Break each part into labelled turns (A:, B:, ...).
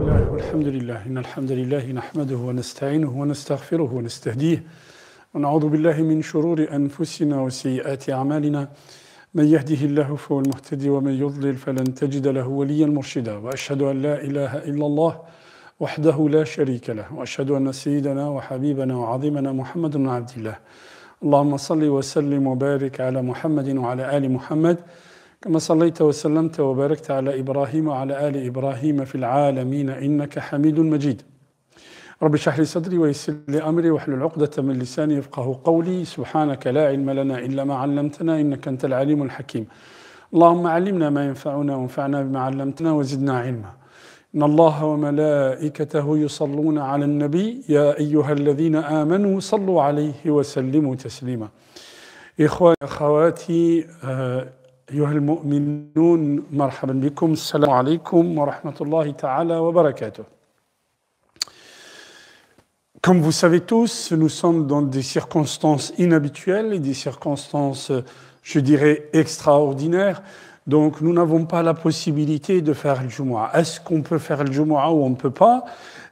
A: الله والحمد لله إن الحمد لله نحمده ونستعينه ونستغفره ونستهديه ونعوذ بالله من شرور أنفسنا وسيئات أعمالنا من يهده الله فهو المهتدي ومن يضلل فلن تجد له وليا مرشدا وأشهد أن لا إله إلا الله وحده لا شريك له وأشهد أن سيدنا وحبيبنا وعظيمنا محمد بن عبد الله اللهم صل وسلم وبارك على محمد وعلى آل محمد كما صليت وسلمت وباركت على إبراهيم وعلى آل إبراهيم في العالمين إنك حميد مجيد رب اشرح لي صدري ويسر لي أمري واحلل عقدة من لساني يفقهوا قولي سبحانك لا علم لنا إلا ما علمتنا إنك أنت العليم الحكيم اللهم علمنا ما ينفعنا وانفعنا بما علمتنا وزدنا علما إن الله وملائكته يصلون على النبي يا أيها الذين آمنوا صلوا عليه وسلموا تسليما إخواني أخواتي أيها المؤمنون مرحبا بكم السلام عليكم ورحمة الله تعالى وبركاته. Comme vous savez tous, nous sommes dans des circonstances inhabituelles et des circonstances, je dirais, extraordinaires. Donc nous n'avons pas la possibilité de faire le Jumu'ah. Est-ce qu'on peut faire le Jumu'ah ou on ne peut pas?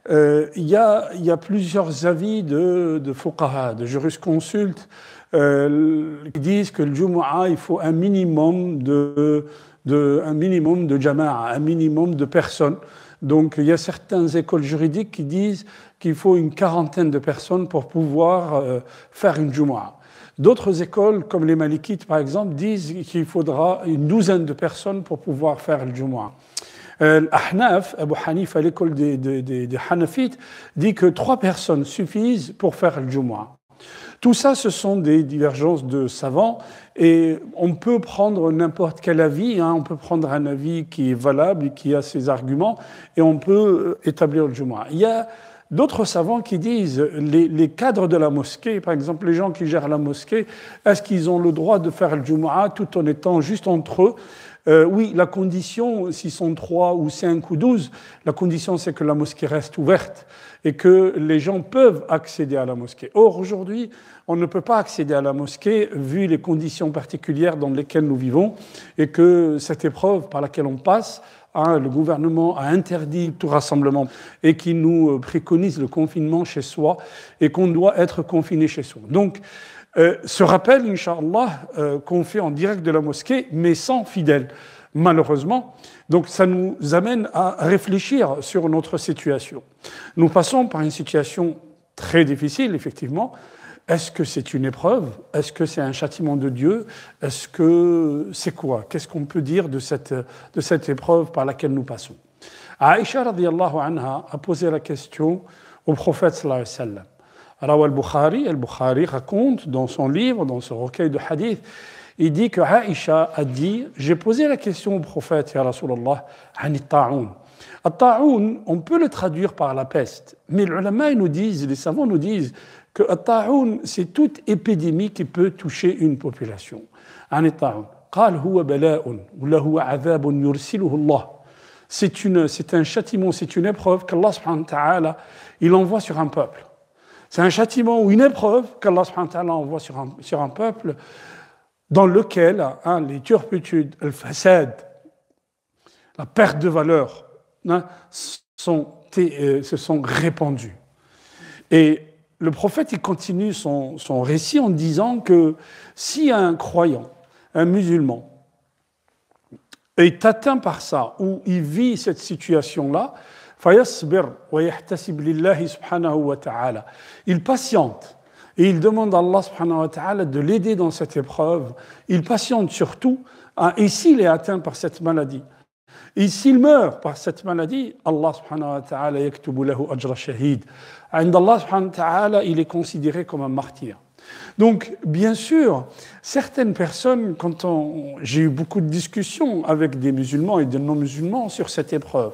A: Il y a plusieurs avis de fuqaha, de jurisconsultes, qui disent que le Jumu'ah, il faut un minimum de jama'a, un minimum de personnes. Donc il y a certaines écoles juridiques qui disent qu'il faut une quarantaine de personnes pour pouvoir faire une Jumu'ah. D'autres écoles, comme les Malikites par exemple, disent qu'il faudra une douzaine de personnes pour pouvoir faire le Jumu'ah. L'Ahnaf, Abu Hanifa, l'école des Hanafites, dit que 3 personnes suffisent pour faire le Jumu'ah. Tout ça, ce sont des divergences de savants et on peut prendre n'importe quel avis, on peut prendre un avis qui est valable, qui a ses arguments et on peut établir le Jumu'ah. Il y a d'autres savants qui disent les cadres de la mosquée, par exemple les gens qui gèrent la mosquée, est-ce qu'ils ont le droit de faire le Jumu'ah tout en étant juste entre eux? Oui, la condition, s'ils sont 3 ou 5 ou 12, la condition c'est que la mosquée reste ouverte et que les gens peuvent accéder à la mosquée. Or, aujourd'hui, on ne peut pas accéder à la mosquée vu les conditions particulières dans lesquelles nous vivons et que cette épreuve par laquelle on passe, le gouvernement a interdit tout rassemblement et qui nous préconise le confinement chez soi et qu'on doit être confiné chez soi. Donc, ce rappel, Inch'Allah, qu'on fait en direct de la mosquée, mais sans fidèles, malheureusement. Donc ça nous amène à réfléchir sur notre situation. Nous passons par une situation très difficile, effectivement. Est-ce que c'est une épreuve? Est-ce que c'est un châtiment de Dieu? Est-ce que c'est quoi? Qu'est-ce qu'on peut dire de cette épreuve par laquelle nous passons? Aïcha radiyallahu anha a posé la question au prophète sallallahu alayhi wa sallam. Rawa al-Bukhari raconte dans son livre, dans son recueil de hadith, il dit que Aïcha a dit, j'ai posé la question au prophète, ya Rasulallah, an at-ta'oun. At-ta'oun, on peut le traduire par la peste, mais les ulama nous disent, les savants nous disent que at-ta'oun, c'est toute épidémie qui peut toucher une population. An at-ta'oun. قال هو بلاء وله عذاب يرسله الله. C'est un châtiment, c'est une épreuve qu'Allah subhanahu wa ta'ala, il envoie sur un peuple. C'est un châtiment ou une épreuve qu'Allah subhanahu wa ta'ala envoie sur un peuple dans lequel les turpitudes, le fasad, la perte de valeur se sont répandues. Et le prophète il continue son récit en disant que si un croyant, un musulman, est atteint par ça, ou il vit cette situation-là, il patiente et il demande à Allah subhanahu wa ta'ala de l'aider dans cette épreuve. Il patiente surtout, et s'il est atteint par cette maladie, et s'il meurt par cette maladie, Allah subhanahu wa ta'ala yaktubu lahu ajra shahid. And Allah subhanahu wa ta'ala, il est considéré comme un martyr. Donc, bien sûr, certaines personnes, j'ai eu beaucoup de discussions avec des musulmans et des non-musulmans sur cette épreuve.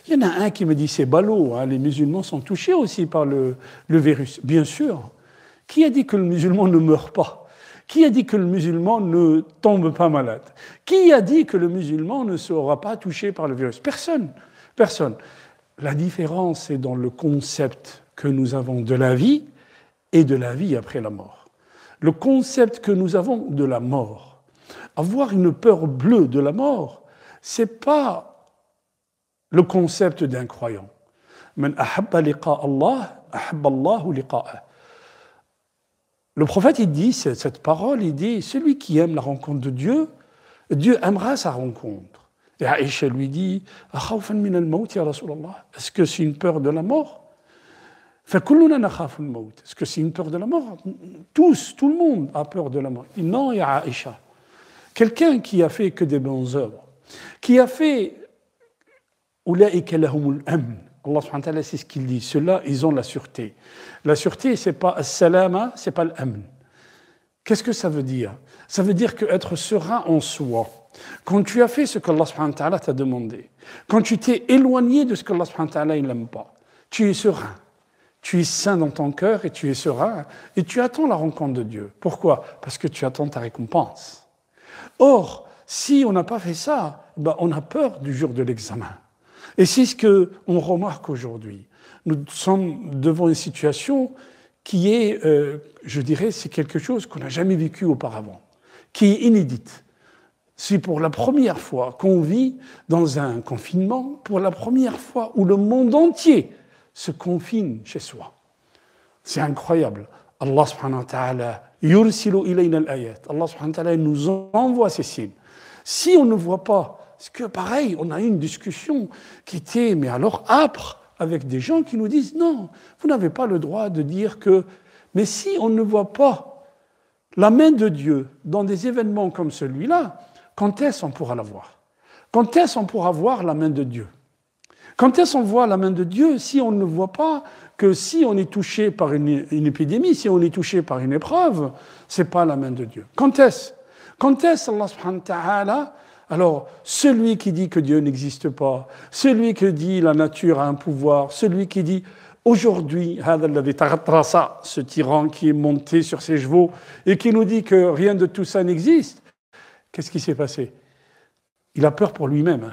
A: Il y en a un qui me dit, c'est ballot, les musulmans sont touchés aussi par le virus. Bien sûr. Qui a dit que le musulman ne meurt pas? Qui a dit que le musulman ne tombe pas malade? Qui a dit que le musulman ne sera pas touché par le virus? Personne. Personne. La différence est dans le concept que nous avons de la vie et de la vie après la mort. Le concept que nous avons de la mort. Avoir une peur bleue de la mort, c'est pas le concept d'un croyant. Man ahabba liqa Allah, ahabba Allahu liqa'ah. Le prophète, il dit, cette parole, il dit, celui qui aime la rencontre de Dieu, Dieu aimera sa rencontre. Et Aïcha lui dit, akhawfan min al-maut ya Rasulallah. Est-ce que c'est une peur de la mort? فَكُلُّنَا نَخَافُ الْمَوْتِ. Est-ce que c'est une peur de la mort? Tous, tout le monde a peur de la mort. Il dit, non, ya Aïcha. Quelqu'un qui a fait que des bonnes œuvres, qui a fait Ulaïka lahumul amn. Allah subhanahu wa ta'ala, c'est ce qu'il dit. Ceux-là, ils ont la sûreté. La sûreté, c'est pas as-salama, c'est pas l'amn. Qu'est-ce que ça veut dire? Ça veut dire qu'être serein en soi, quand tu as fait ce qu'Allah subhanahu wa ta'ala t'a demandé, quand tu t'es éloigné de ce qu'Allah subhanahu wa ta'ala il n'aime pas, tu es serein. Tu es sain dans ton cœur et tu es serein et tu attends la rencontre de Dieu. Pourquoi? Parce que tu attends ta récompense. Or, si on n'a pas fait ça, on a peur du jour de l'examen. Et c'est ce qu'on remarque aujourd'hui. Nous sommes devant une situation qui est, je dirais, c'est quelque chose qu'on n'a jamais vécu auparavant, qui est inédite. C'est pour la première fois qu'on vit dans un confinement, pour la première fois où le monde entier se confine chez soi. C'est incroyable. Allah subhanahu wa ta'ala yursilu ilayna al-ayat. Allah subhanahu wa ta'ala nous envoie ces signes. Si on ne voit pas, parce que pareil, on a eu une discussion qui était, mais alors âpre, avec des gens qui nous disent non, vous n'avez pas le droit de dire que. Mais si on ne voit pas la main de Dieu dans des événements comme celui-là, quand est-ce qu'on pourra la voir? Quand est-ce qu'on pourra voir la main de Dieu? Quand est-ce qu'on voit la main de Dieu si on ne voit pas que si on est touché par une épidémie, si on est touché par une épreuve, ce n'est pas la main de Dieu? Quand est-ce? Quand est-ce Allah subhanahu wa ta'ala? Alors, celui qui dit que Dieu n'existe pas, celui qui dit la nature a un pouvoir, celui qui dit aujourd'hui, ce tyran qui est monté sur ses chevaux et qui nous dit que rien de tout ça n'existe, qu'est-ce qui s'est passé? Il a peur pour lui-même.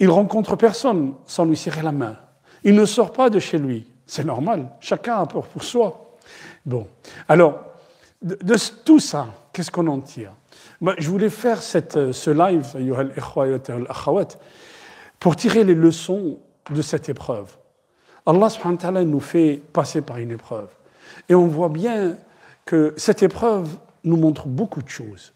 A: Il rencontre personne sans lui serrer la main. Il ne sort pas de chez lui. C'est normal. Chacun a peur pour soi. Bon. Alors, de tout ça, qu'est-ce qu'on en tire? Je voulais faire ce live, ayyuhal ikhwa wa al-akhawat, pour tirer les leçons de cette épreuve. Allah subhanahu wa ta'ala nous fait passer par une épreuve. Et on voit bien que cette épreuve nous montre beaucoup de choses.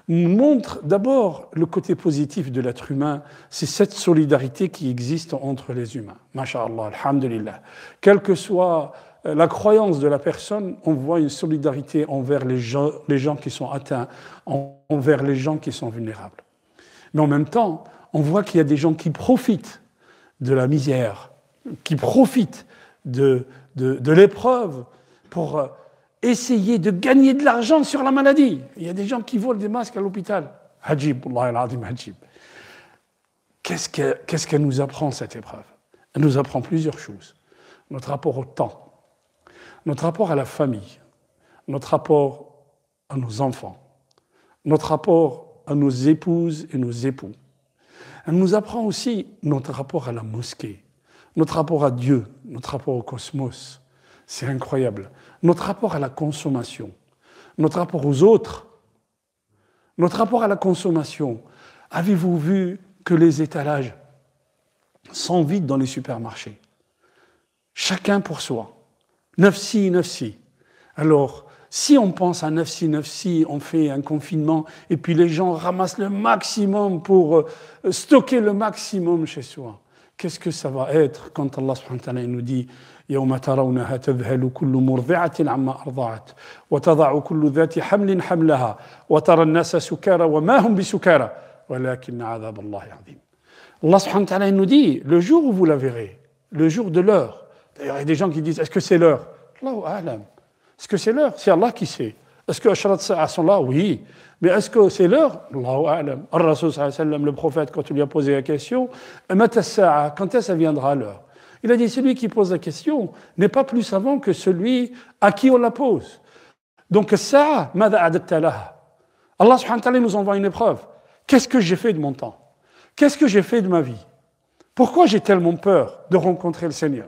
A: Nous montre d'abord le côté positif de l'être humain, c'est cette solidarité qui existe entre les humains. Masha'Allah, alhamdulillah. Quelle que soit la croyance de la personne, on voit une solidarité envers les gens qui sont atteints, envers les gens qui sont vulnérables. Mais en même temps, on voit qu'il y a des gens qui profitent de la misère, qui profitent de l'épreuve pour essayer de gagner de l'argent sur la maladie. Il y a des gens qui volent des masques à l'hôpital. Hajib, Allah al-Azim, hajib. Qu'est-ce qu'elle nous apprend, cette épreuve? Elle nous apprend plusieurs choses. Notre rapport au temps, notre rapport à la famille, notre rapport à nos enfants, notre rapport à nos épouses et nos époux. Elle nous apprend aussi notre rapport à la mosquée, notre rapport à Dieu, notre rapport au cosmos. C'est incroyable. Notre rapport à la consommation, notre rapport aux autres, notre rapport à la consommation. Avez-vous vu que les étalages sont vides dans les supermarchés? Chacun pour soi. Nafsi, nafsi. Alors, si on pense à nafsi, nafsi, on fait un confinement et puis les gens ramassent le maximum pour stocker le maximum chez soi. Qu'est-ce que ça va être quand Allah subhanahu wa ta'ala nous dit يوم ترونها تذهل كل مرضعة عما أرضعت وتضع كل ذات حمل حملها وترى الناس سكارى وما هم بسكارى ولكن عذاب الله عظيم. Allah subhanahu wa ta'ala nous dit le jour où vous la verrez, le jour de l'heure. D'ailleurs, il y a des gens qui disent est-ce que c'est l'heure? Allahu a'lam. Est-ce que c'est l'heure? C'est Allah qui sait. Est-ce que Ashrat Sa'a sont là? Oui. Mais est-ce que c'est l'heure? Allahu a'lam. Ar-Rasul sallallahu alayhi wa sallam, le prophète, quand il lui a posé la question, Mata Sa'a, quand est-ce que ça viendra l'heure? Il a dit, celui qui pose la question n'est pas plus savant que celui à qui on la pose. Donc, ça, mada adatta laha. Allah subhanahu wa ta'ala nous envoie une épreuve. Qu'est-ce que j'ai fait de mon temps? Qu'est-ce que j'ai fait de ma vie? Pourquoi j'ai tellement peur de rencontrer le Seigneur?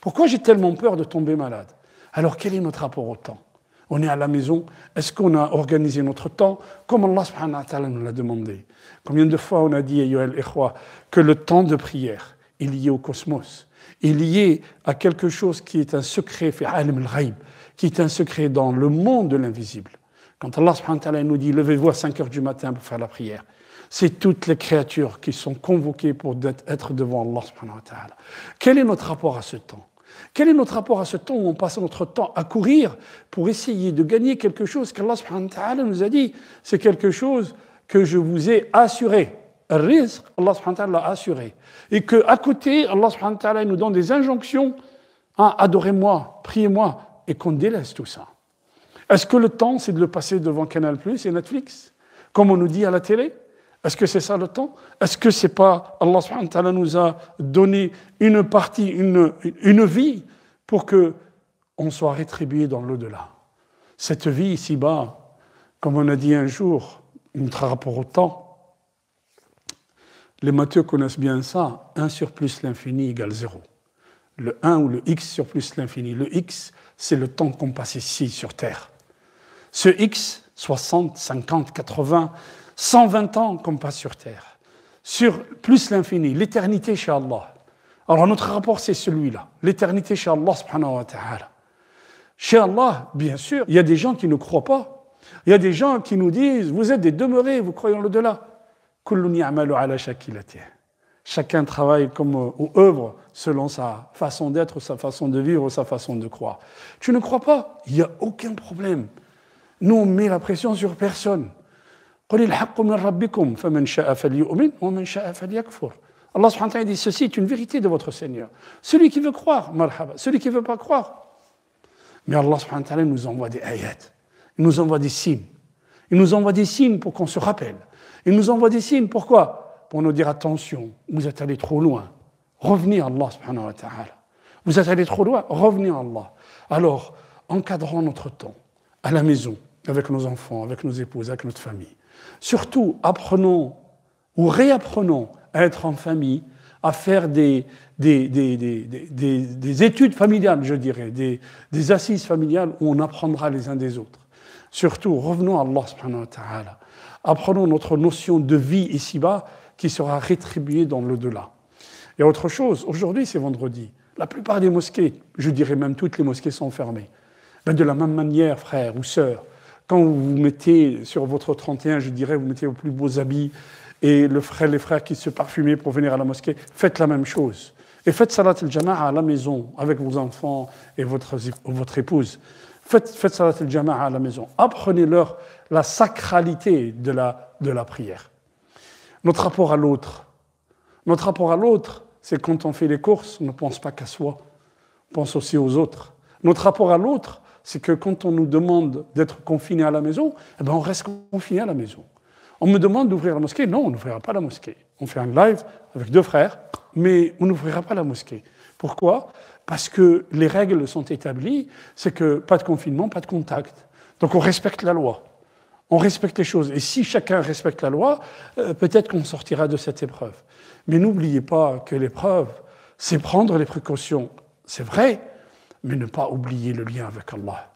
A: Pourquoi j'ai tellement peur de tomber malade? Alors, quel est notre rapport au temps? On est à la maison, est-ce qu'on a organisé notre temps comme Allah subhanahu wa ta'ala nous l'a demandé? Combien de fois on a dit, ayyuhal ikhwa, que le temps de prière est lié au cosmos? est lié à quelque chose qui est un secret, fi alim al-ghaib, qui est un secret dans le monde de l'invisible. Quand Allah subhanahu wa ta'ala nous dit « Levez-vous à 5 heures du matin pour faire la prière », c'est toutes les créatures qui sont convoquées pour être devant Allah subhanahu wa ta'ala. Quel est notre rapport à ce temps? Quel est notre rapport à ce temps où on passe notre temps à courir pour essayer de gagner quelque chose qu'Allah subhanahu wa ta'ala nous a dit? C'est quelque chose que je vous ai assuré. Le rizq, Allah subhanahu wa ta'ala l'a assuré. Et qu'à côté, Allah subhanahu wa ta'ala nous donne des injonctions. Hein, adorez-moi, priez-moi, et qu'on délaisse tout ça. Est-ce que le temps, c'est de le passer devant Canal+ et Netflix, comme on nous dit à la télé? Est-ce que c'est ça le temps? Est-ce que c'est pas Allah subhanahu wa ta'ala nous a donné une partie, une vie pour que on soit rétribué dans l'au-delà? Cette vie ici-bas, comme on a dit un jour, notre rapport au temps, les matheux connaissent bien ça, 1 sur plus l'infini égale 0. Le 1 ou le x sur plus l'infini. Le x, c'est le temps qu'on passe ici sur Terre. Ce x, 60, 50, 80, 120 ans qu'on passe sur Terre. Sur plus l'infini, l'éternité chez Allah. Alors notre rapport, c'est celui-là. L'éternité chez Allah subhanahu wa ta'ala. Chez Allah, bien sûr, il y a des gens qui ne croient pas. Il y a des gens qui nous disent, vous êtes des demeurés, vous croyez en l'au-delà. Chacun travaille ou œuvre selon sa façon d'être, sa façon de vivre, sa façon de croire. Tu ne crois pas? Il n'y a aucun problème. Nous, on met la pression sur personne. Allah subhanahu wa ta'ala dit, ceci est une vérité de votre Seigneur. Celui qui veut croire, marhaba. Celui qui ne veut pas croire. Mais Allah subhanahu wa ta'ala nous envoie des ayats. Il nous envoie des signes. Il nous envoie des signes pour qu'on se rappelle. Il nous envoie des signes, pourquoi? Pour nous dire attention, vous êtes allé trop loin. Revenez à Allah subhanahu wa ta'ala. Vous êtes allé trop loin, revenez à Allah. Alors, encadrons notre temps à la maison, avec nos enfants, avec nos épouses, avec notre famille. Surtout, apprenons ou réapprenons à être en famille, à faire des études familiales, je dirais, des assises familiales où on apprendra les uns des autres. Surtout, revenons à Allah subhanahu wa ta'ala. Apprenons notre notion de vie ici-bas qui sera rétribuée dans l'au-delà. Et autre chose, aujourd'hui c'est vendredi. La plupart des mosquées, je dirais même toutes les mosquées sont fermées. Ben de la même manière, frères ou sœurs, quand vous vous mettez sur votre 31, je dirais, vous mettez vos plus beaux habits et les frères qui se parfumaient pour venir à la mosquée, faites la même chose. Et faites salat al-jama'a à la maison avec vos enfants et votre épouse. Faites salat al-jama'a à la maison. Apprenez-leur la sacralité de la prière. Notre rapport à l'autre, c'est quand on fait les courses, on ne pense pas qu'à soi, on pense aussi aux autres. Notre rapport à l'autre, c'est que quand on nous demande d'être confiné à la maison, eh ben on reste confiné à la maison. On me demande d'ouvrir la mosquée, non, on n'ouvrira pas la mosquée. On fait un live avec 2 frères, mais on n'ouvrira pas la mosquée. Pourquoi? Parce que les règles sont établies, c'est que pas de confinement, pas de contact. Donc on respecte la loi. On respecte les choses. Et si chacun respecte la loi, peut-être qu'on sortira de cette épreuve. Mais n'oubliez pas que l'épreuve, c'est prendre les précautions. C'est vrai, mais ne pas oublier le lien avec Allah.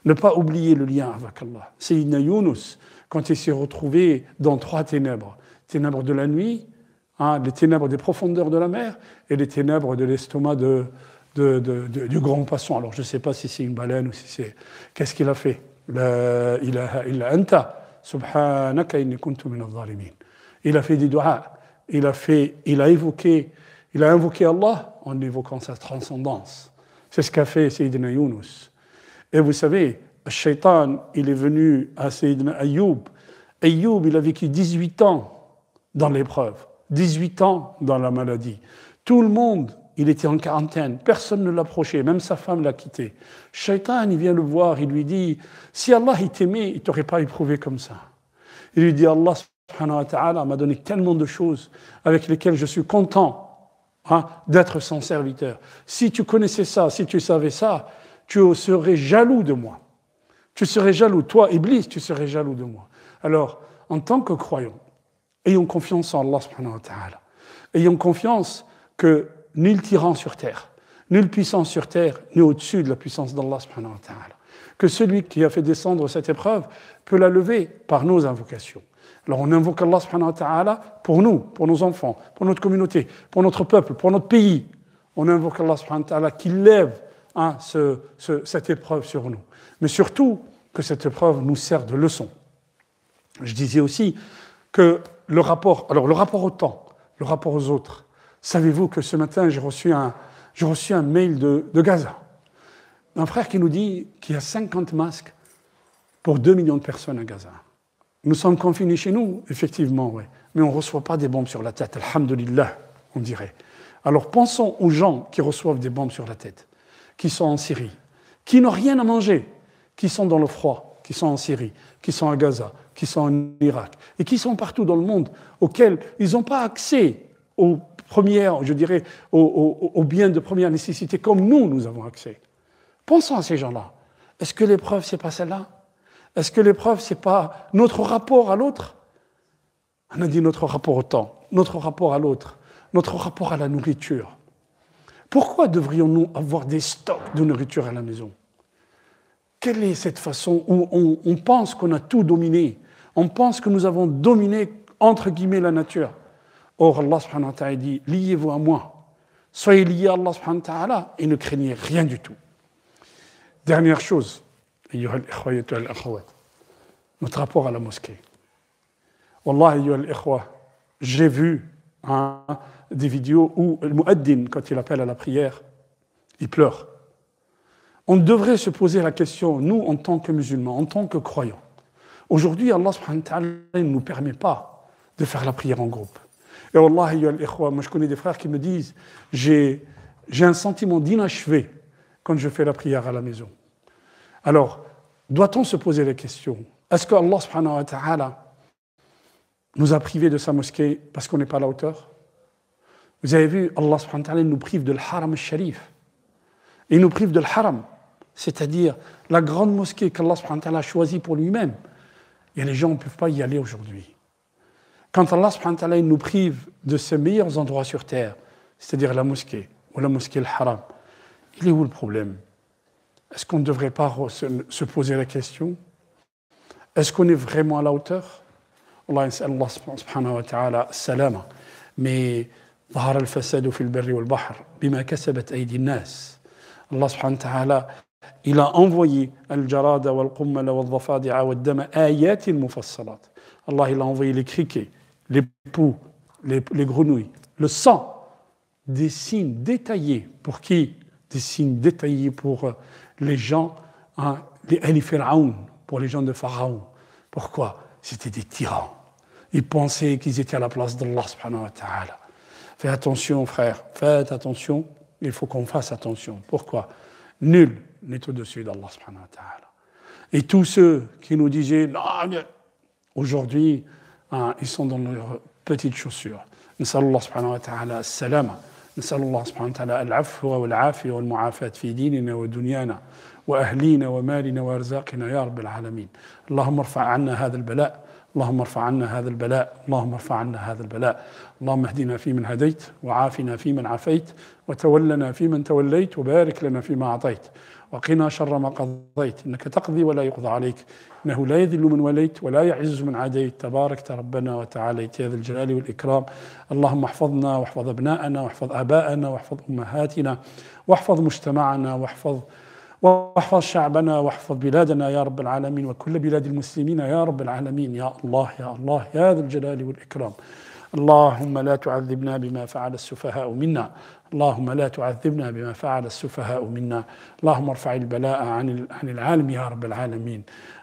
A: Ne pas oublier le lien avec Allah. Sayyidina Yunus, quand il s'est retrouvé dans 3 ténèbres, ténèbres de la nuit, les ténèbres des profondeurs de la mer et les ténèbres de l'estomac du grand poisson. Alors je ne sais pas si c'est une baleine ou si c'est... Qu'est-ce qu'il a fait? La ilaha illa anta subhanaka inni kuntu min adh-dhalimin. Il a fait des du'a, il a invoqué Allah en évoquant sa transcendance. C'est ce qu'a fait Sayyidina Yunus. Et vous savez, le shaitan, il est venu à Sayyidina Ayyub. Ayyub, il a vécu 18 ans dans l'épreuve, 18 ans dans la maladie. Tout le monde, il était en quarantaine, personne ne l'approchait, même sa femme l'a quitté. Shaitan, il vient le voir, il lui dit, si Allah il t'aimait, il ne t'aurait pas éprouvé comme ça. Il lui dit, Allah subhanahu wa ta'ala m'a donné tellement de choses avec lesquelles je suis content d'être son serviteur. Si tu connaissais ça, si tu savais ça, tu serais jaloux de moi. Tu serais jaloux, toi, Iblis, tu serais jaloux de moi. Alors, en tant que croyants, ayons confiance en Allah subhanahu wa ta'ala. Ayons confiance que nul tyran sur terre, nulle puissance sur terre n'est au-dessus de la puissance d'Allah subhanahu wa ta'ala. Que celui qui a fait descendre cette épreuve peut la lever par nos invocations. Alors on invoque Allah subhanahu wa ta'ala pour nous, pour nos enfants, pour notre communauté, pour notre peuple, pour notre pays. On invoque Allah subhanahu wa ta'ala qu'il lève cette épreuve sur nous. Mais surtout, que cette épreuve nous sert de leçon. Je disais aussi que le rapport au temps, le rapport aux autres. Savez-vous que ce matin, j'ai reçu un mail de Gaza. Un frère qui nous dit qu'il y a 50 masques pour 2 millions de personnes à Gaza. Nous sommes confinés chez nous, effectivement, oui. Mais on ne reçoit pas des bombes sur la tête, alhamdulillah, on dirait. Alors pensons aux gens qui reçoivent des bombes sur la tête, qui sont en Syrie, qui n'ont rien à manger, qui sont dans le froid, qui sont en Syrie, qui sont à Gaza, qui sont en Irak, et qui sont partout dans le monde, auxquels ils n'ont pas accès aux premières, je dirais, aux biens de première nécessité, comme nous avons accès. Pensons à ces gens-là. Est-ce que l'épreuve, ce n'est pas celle-là? Est-ce que l'épreuve, ce n'est pas notre rapport à l'autre? On a dit notre rapport au temps, notre rapport à l'autre, notre rapport à la nourriture. Pourquoi devrions-nous avoir des stocks de nourriture à la maison? Quelle est cette façon où on pense qu'on a tout dominé? On pense que nous avons dominé, entre guillemets, la nature. Or, Allah subhanahu wa ta'ala dit, liez-vous à moi. Soyez liés à Allah subhanahu wa ta'ala et ne craignez rien du tout. Dernière chose, notre rapport à la mosquée. Wallah, j'ai vu des vidéos où le muaddin, quand il appelle à la prière, il pleure. On devrait se poser la question, nous, en tant que musulmans, en tant que croyants. Aujourd'hui, Allah subhanahu wa ta'ala ne nous permet pas de faire la prière en groupe. Et Wallah, moi je connais des frères qui me disent, j'ai un sentiment d'inachevé quand je fais la prière à la maison. Alors, doit-on se poser la question, est-ce que Allah subhanahu wa ta'ala nous a privés de sa mosquée parce qu'on n'est pas à la hauteur? Vous avez vu, Allah subhanahu wa ta'ala nous prive de l'haram al-sharif. Il nous prive de l'haram, c'est-à-dire la grande mosquée qu'Allah subhanahu wa ta'ala a choisie pour lui-même. Et les gens ne peuvent pas y aller aujourd'hui. Quand Allah subhanahu wa ta'ala nous prive de ses meilleurs endroits sur terre, c'est-à-dire la mosquée, ou la mosquée al-haram, il est où le problème? Est-ce qu'on ne devrait pas se poser la question? Est-ce qu'on est vraiment à la hauteur? Allah subhanahu wa ta'ala salama. Mais ظهر الفساد في البر والبحر بما كسبت أيدي الناس. Allah subhanahu wa ta'ala, il a envoyé al-jarada wal-qummal wal-dhafadi'a wal-dama ayatin mufassalat. Allah, il a envoyé les criquets, les poux, les grenouilles, le sang, des signes détaillés. Pour qui? Des signes détaillés pour les gens, les Ali Fir'aoun, pour les gens de Pharaon. Pourquoi? C'était des tyrans. Ils pensaient qu'ils étaient à la place d'Allah subhanahu wa ta'ala. Faites attention, frère, faites attention. Il faut qu'on fasse attention. Pourquoi? Nul n'est au-dessus d'Allah subhanahu wa ta'ala. Et tous ceux qui nous disaient, non, aujourd'hui, ils sont dans leurs petites chaussures. نسأل الله سبحانه وتعالى السلامة. نسأل الله سبحانه وتعالى العفو والعافية والمعافاة في ديننا ودنيانا وأهلينا ومالنا وأرزاقنا يا رب العالمين. اللهم ارفع عنا هذا البلاء. اللهم ارفع عنا هذا البلاء. اللهم ارفع عنا هذا البلاء. اللهم اهدنا فيمن هديت وعافنا فيمن عافيت وتولنا فيمن توليت وبارك لنا فيما أعطيت وقنا شر ما قضيت إنك تقضي ولا يقضى عليك إنه لا يذل من وليت ولا يعز من عاديت تباركت ربنا وتعاليت يا ذا الجلال والإكرام. اللهم احفظنا واحفظ أبناءنا واحفظ آباءنا واحفظ أمهاتنا واحفظ مجتمعنا واحفظ شعبنا واحفظ بلادنا يا رب العالمين وكل بلاد المسلمين يا رب العالمين يا الله يا الله يا ذا الجلال والإكرام. اللهم لا تعذبنا بما فعل السفهاء منا. اللهم لا تعذبنا بما فعل السفهاء منا. اللهم ارفع البلاء عن العالم يا رب العالمين.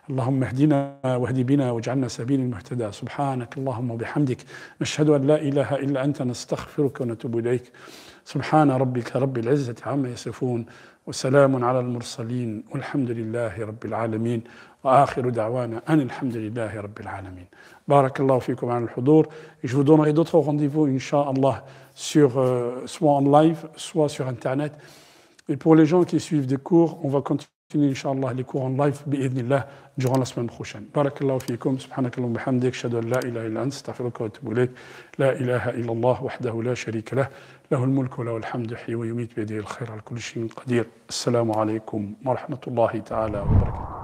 A: اللهم اهدنا واهد بنا واجعلنا سبيل المهتدى. سبحانك اللهم وبحمدك نشهد أن لا إله إلا أنت نستغفرك ونتوب إليك. سبحان ربك رب العزة عما يصفون وسلام على المرسلين والحمد لله رب العالمين وآخر دعوانا أن الحمد لله رب العالمين. بارك الله فيكم على الحضور. Et je vous donnerai d'autres rendez-vous, Inch'Allah, soit en live, soit sur Internet. Et pour les gens qui suivent des cours, on va continuer, Inch'Allah, les cours en live, bi'idhnillah, durant la semaine prochaine. بارك الله فيكم. سبحانك اللهم وبحمدك أشهد أن لا إله إلا أنت أستغفرك وأتوب إليك. لا إله إلا الله وحده لا شريك له له الملك وله الحمد يحيي ويميت بيده الخير على كل شيء قدير. السلام عليكم ورحمة الله تعالى وبركاته.